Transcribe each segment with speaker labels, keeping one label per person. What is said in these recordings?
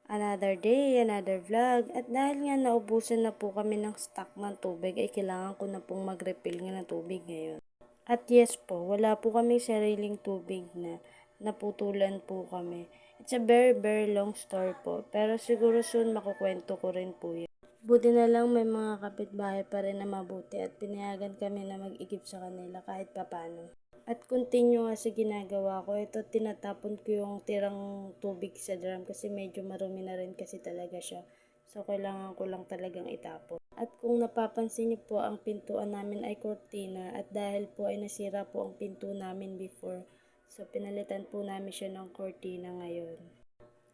Speaker 1: Another day, another vlog. At dahil nga naubusan na po kami ng stock ng tubig, ay kailangan ko na pong mag-refill nga ng tubig ngayon. At yes po, wala po kami sariling tubig na naputulan po kami. It's a very long story po. Pero siguro soon makukwento ko rin po yan. Buti na lang may mga kapitbahay pa rin na mabuti at pinayagan kami na mag-igib sa kanila kahit papano. At continue nga sa ginagawa ko, ito tinatapon ko yung tirang tubig sa drum kasi medyo marumi na rin kasi talaga siya. So kailangan ko lang talagang itapon. At kung napapansin niyo po, ang pintuan namin ay cortina at dahil po ay nasira po ang pinto namin before, so pinalitan po namin siya ng cortina ngayon.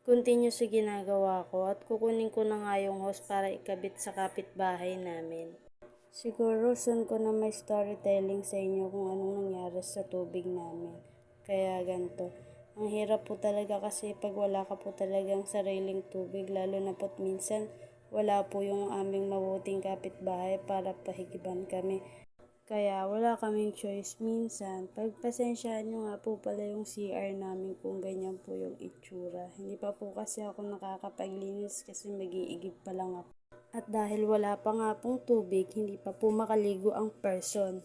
Speaker 1: Continue sa ginagawa ko at kukunin ko na nga yung hose para ikabit sa kapitbahay namin. Siguro soon ko na may storytelling sa inyo kung anong nangyari sa tubig namin. Kaya ganito. Ang hirap po talaga kasi pag wala ka po talagang sariling tubig, lalo na po't minsan wala po yung aming mabuting kapitbahay para pahigiban kami. Kaya wala kaming choice minsan. Pagpasensyaan nyo nga po pala yung CR namin kung ganyan po yung itsura. Hindi pa po kasi ako nakakapaglinis kasi mag-iigib pa lang ako. At dahil wala pa nga pong tubig, hindi pa po makaligo ang person.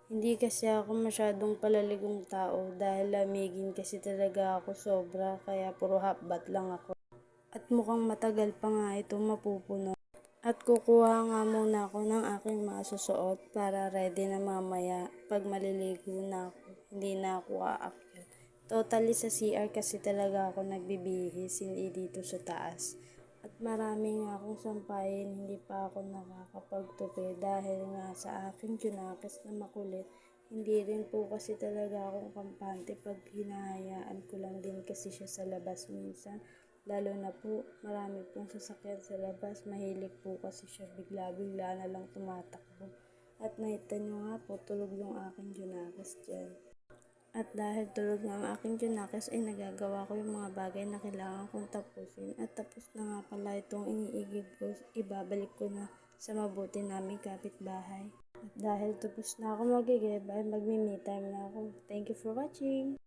Speaker 1: Hindi kasi ako masyadong palaligong tao dahil lamigin kasi talaga ako sobra kaya puro half lang ako. At mukhang matagal pa nga ito mapupuno. At kukuha nga muna ako ng aking mga susuot para ready na mamaya pag maliligo na ako. Hindi na ako aakyat. Totally sa CR kasi talaga ako nagbibihis, hindi dito sa taas. At marami nga akong sampayin, hindi pa ako nakakapagtupi dahil nga sa aking junakis na makulit. Hindi rin po kasi talaga akong kampante pag hinahayaan ko lang din kasi siya sa labas minsan. Lalo na po, marami pong sasakyan sa labas. Mahilig po kasi siya bigla-bigla na lang tumatakbo. At nakita nyo nga po, tulog yung aking junakis dyan. At dahil tulog nga ang aking junakis ay nagagawa ko yung mga bagay na kailangan kong tapusin. At tapos na nga pala itong iniigib ko, ibabalik ko na sa mabuti naming kapitbahay. At dahil tapos na ako magigib ay magmi-me time na ako. Thank you for watching!